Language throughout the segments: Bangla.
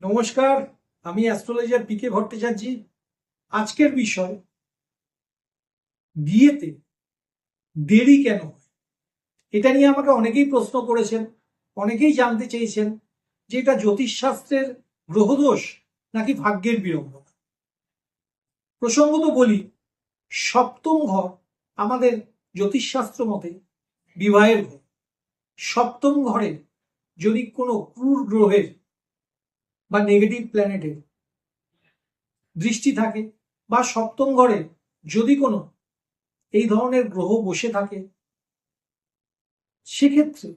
নমস্কার, আমি অ্যাস্ট্রোলজার পিকে ভট্টাচার্য। আজকের বিষয় বিয়েতে দেরি কেন হয়। এটা নিয়ে আমাকে অনেকেই প্রশ্ন করেছেন, অনেকেই জানতে চেয়েছেন যে এটা জ্যোতিষশাস্ত্রের গ্রহদোষ নাকি ভাগ্যের বিড়ম্বনা। প্রসঙ্গত বলি, সপ্তম ঘর আমাদের জ্যোতিষশাস্ত্র মতে বিবাহের ঘর। সপ্তম ঘরে যদি কোনো ক্রূর গ্রহের বা নেগেটিভ প্ল্যানেটের দৃষ্টি থাকে, বা সপ্তম ঘরে যদি কোনো এই ধরনের গ্রহ বসে থাকে, সেক্ষেত্রে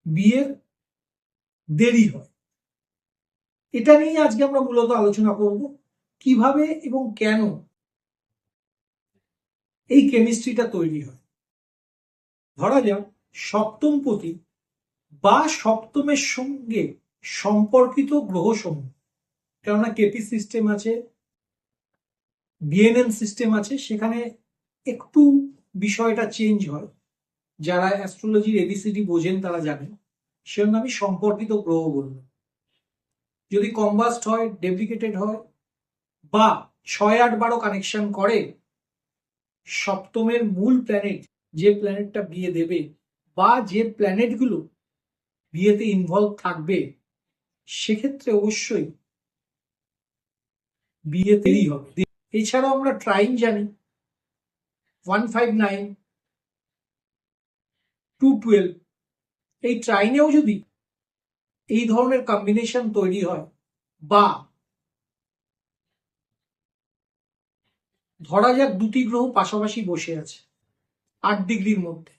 বিয়ের দেরি হয়। এটা নিয়ে আজকে আমরা মূলত আলোচনা করব, কিভাবে এবং কেন এই কেমিস্ট্রিটা তৈরি হয়। ধরা যাক সপ্তমপতি বা সপ্তমের সঙ্গে সম্পর্কিত গ্রহসমূহ, কেননা কেপি সিস্টেম আছে, বিএনএন সিস্টেম আছে, সেখানে একটু বিষয়টা চেঞ্জ হয়। যারা অ্যাস্ট্রোলজির এবিসিডি বোঝেন তারা জানেন, সেজন্য আমি সম্পর্কিত গ্রহ বললাম। যদি কম্বাস্ট হয়, ডেপ্লিকেটেড হয়, বা 6, 8, 12 কানেকশন করে, সপ্তমের মূল প্ল্যানেট যে প্ল্যানেটটা বিয়ে দেবে বা যে প্ল্যানেটগুলো বিয়েতে ইনভলভ থাকবে, সেক্ষেত্রে অবশ্যই বিয়ে দেরি হবে। এছাড়াও আমরা ট্রাইন জানি, 159, 212। এই ট্রাইনেও যদি এই ধরনের কম্বিনেশন তৈরি হয়, বা ধরা যাক দুটি গ্রহ পাশাপাশি বসে আছে 8 ডিগ্রির মধ্যে,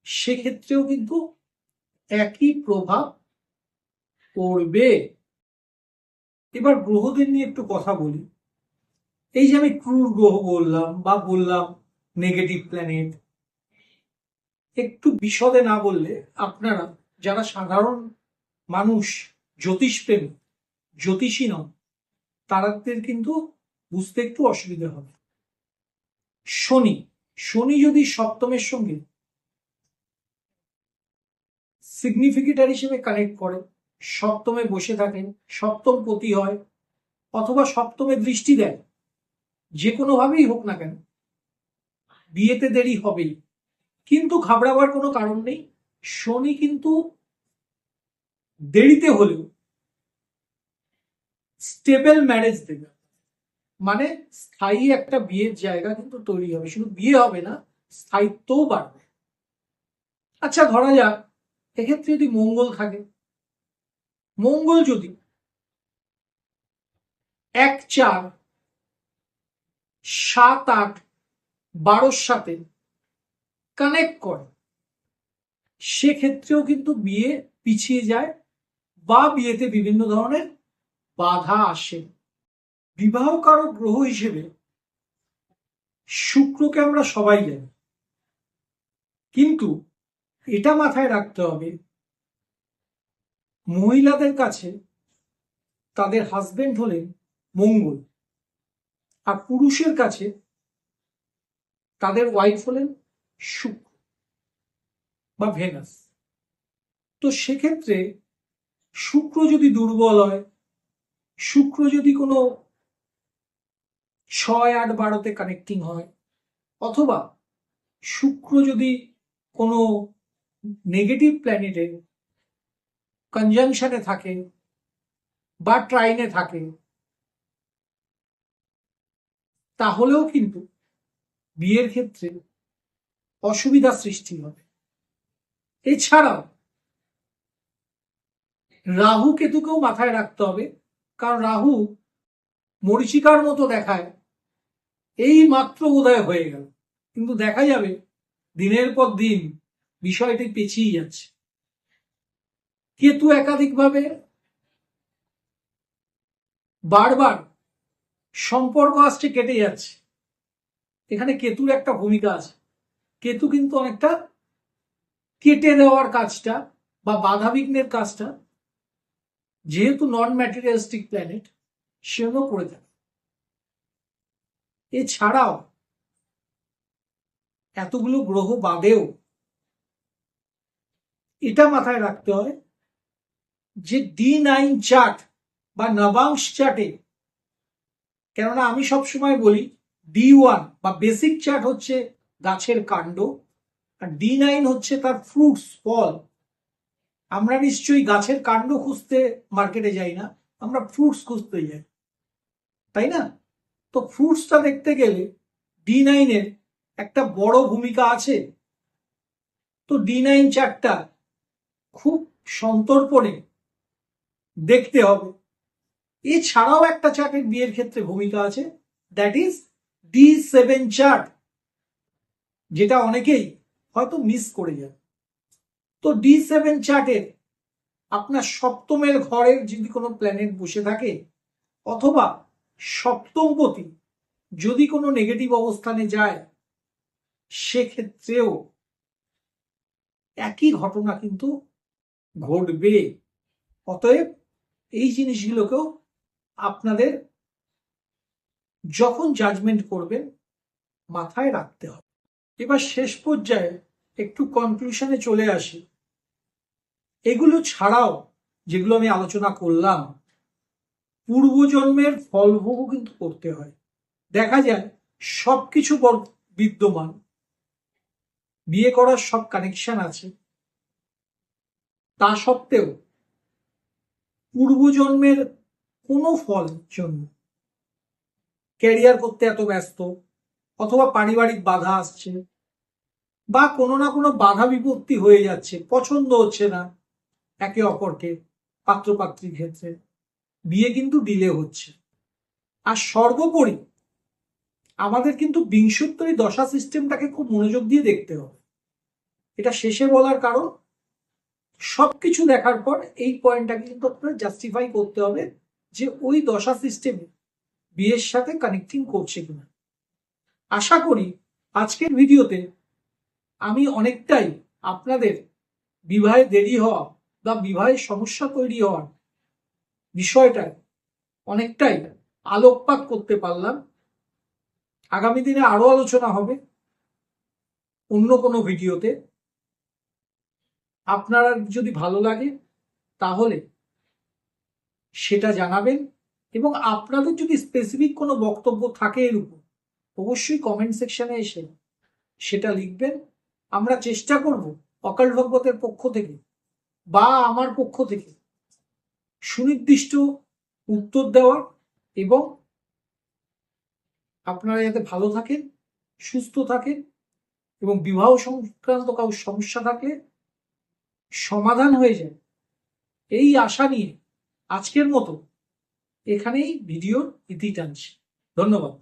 সেক্ষেত্রেও কিন্তু একই প্রভাব পড়বে। এবার গ্রহদের নিয়ে একটু কথা বলি। এই যে আমি ক্রূর গ্রহ বললাম বা বললাম নেগেটিভ প্ল্যানেট, একটু বিশদে না বললে আপনারা যারা সাধারণ মানুষ, জ্যোতিষপ্রেমী, জ্যোতিষী নন, তাদের কিন্তু বুঝতে একটু অসুবিধা হবে। শনি শনি যদি সপ্তমের সঙ্গে সিগনিফিকেটর হিসেবে কানেক্ট করে, সপ্তমে বসে থাকেন, সপ্তম পতি হয়, অথবা সপ্তমে দৃষ্টি দেয়, যে কোনোভাবেই হোক না কেন, বিয়েতে দেরি হবেই। কিন্তু ঘাবড়াবার কোনো কারণ নেই। শনি কিন্তু দেরিতে হলেও স্টেবল ম্যারেজ দেবে, মানে স্থায়ী একটা বিয়ের জায়গা কিন্তু তৈরি হবে। শুধু বিয়ে হবে না, স্থায়িত্বও বাড়বে। আচ্ছা, ধরা যাক এক্ষেত্রে যদি মঙ্গল থাকে, মঙ্গল যদি 1, 4, 7, 8, 12 সাথে কানেক্ট করে, সেক্ষেত্রেও কিন্তু বিয়ে পিছিয়ে যায় বা বিয়েতে বিভিন্ন ধরনের বাধা আসে। বিবাহকারক গ্রহ হিসেবে শুক্রকে আমরা সবাই জানি, কিন্তু এটা মাথায় রাখতে হবে, মহিলাদের কাছে তাদের হাজবেন্ড হলেন মঙ্গল, আর পুরুষের কাছে তাদের ওয়াইফ হলেন শুক্র বা ভেনাস। তো সেক্ষেত্রে শুক্র যদি দুর্বল হয়, শুক্র যদি কোনো 6, 8, 12-তে কানেক্টিং হয়, অথবা শুক্র যদি কোনো নেগেটিভ প্ল্যানেটের কনজাংশনে থাকে বা ট্রাইনে থাকে, তাহলেও কিন্তু বিয়ের ক্ষেত্রে অসুবিধা সৃষ্টি হবে। এছাড়াও রাহু কেতুকেও মাথায় রাখতে হবে, কারণ রাহু মরীচিকার মতো দেখায় এই মাত্র বোধহয় হয়ে গেল, কিন্তু দেখা যাবে দিনের পর দিন বিষয়টি পেছিয়ে যাচ্ছে। কেতু একাধিকভাবে বারবার সম্পর্ক আসছে, কেটে যাচ্ছে, এখানে কেতুর একটা ভূমিকা আছে। কেতু কিন্তু অনেকটা কেটে দেওয়ার কাজটা বা বাধা বিঘ্নের কাজটা, যেহেতু নন ম্যাটেরিয়ালিস্টিক প্ল্যানেট, সেজন্য করে থাকে। এছাড়াও এতগুলো গ্রহ বাদেও এটা মাথায় রাখতে হয়, যে D9 চার্ট বা নবাংশ চার্টে, কেননা আমি সবসময় বলি D1 বা বেসিক চার্ট হচ্ছে গাছের কাণ্ড, আর D9 হচ্ছে তার ফ্রুটস, ফল। আমরা নিশ্চয়ই গাছের কাণ্ড খুঁজতে মার্কেটে যাই না, আমরা ফ্রুটস খুঁজতে যাই, তাই না? তো ফ্রুটসটা দেখতে গেলে D9 এর একটা বড় ভূমিকা আছে। তো D9 চার্টটা খুব সন্তর্পণে দেখতে হবে। এছাড়াও একটা চার্টের বিয়ের ক্ষেত্রে ভূমিকা আছে, দ্যাট ইজ D7 চার্ট, যেটা অনেকেই হয়তো মিস করে যায়। তো D7 চার্টের আপনার সপ্তমের ঘরের যদি কোনো প্ল্যানেট বসে থাকে, অথবা সপ্তমপতি যদি কোনো নেগেটিভ অবস্থানে যায়, সেক্ষেত্রেও একই ঘটনা কিন্তু ঘটবে। অতএব এই জিনিসগুলোকেও আপনাদের যখন জাজমেন্ট করবেন মাথায় রাখতে হবে। এবার শেষ পর্যায়ে একটু কনক্লুশনে চলে আসি। এগুলো ছাড়াও যেগুলো আমি আলোচনা করলাম, পূর্বজন্মের ফলভোগও কিন্তু করতে হয়। দেখা যায় সবকিছু বিদ্যমান, বিয়ে করার সব কানেকশন আছে, তা সত্ত্বেও পূর্বজন্মের কোনো ফল জন্য ক্যারিয়ার করতে এত ব্যস্ত, অথবা পারিবারিক বাধা আসছে, বা কোনো না কোনো বাধা বিপত্তি হয়ে যাচ্ছে, পছন্দ হচ্ছে না একে অপরকে, পাত্রপাত্রীর ক্ষেত্রে বিয়ে কিন্তু ডিলে হচ্ছে। আর সর্বোপরি আমাদের কিন্তু বিংশোত্তরী দশা সিস্টেমটাকে খুব মনোযোগ দিয়ে দেখতে হবে। এটা শেষে বলার কারণ, সবকিছু দেখার পর এই পয়েন্টটাকে কিন্তু আপনার জাস্টিফাই করতে হবে যে ওই দশা সিস্টেমে বিয়ের সাথে কানেক্টিং করছে কিনা। আশা করি আজকের ভিডিওতে আমি অনেকটাই আপনাদের বিবাহে দেরি হওয়া বা বিবাহের সমস্যা তৈরি হওয়ার বিষয়টা অনেকটাই আলোকপাত করতে পারলাম। আগামী দিনে আরো আলোচনা হবে অন্য কোনো ভিডিওতে। আপনারা যদি ভালো লাগে তাহলে সেটা জানাবেন, এবং আপনাদের যদি স্পেসিফিক কোনো বক্তব্য থাকে এর উপর, অবশ্যই কমেন্ট সেকশনে এসে সেটা লিখবেন। আমরা চেষ্টা করব অকাল্ট ভগবতের পক্ষ থেকে বা আমার পক্ষ থেকে সুনির্দিষ্ট উত্তর দেওয়ার, এবং আপনারা যাতে ভালো থাকেন, সুস্থ থাকেন, এবং বিবাহ সংক্রান্ত কারো সমস্যা থাকলে সমাধান হয়ে যায়, এই আশা নিয়ে আজকের মতো এখানেই ভিডিওর ইতি টানছি। ধন্যবাদ।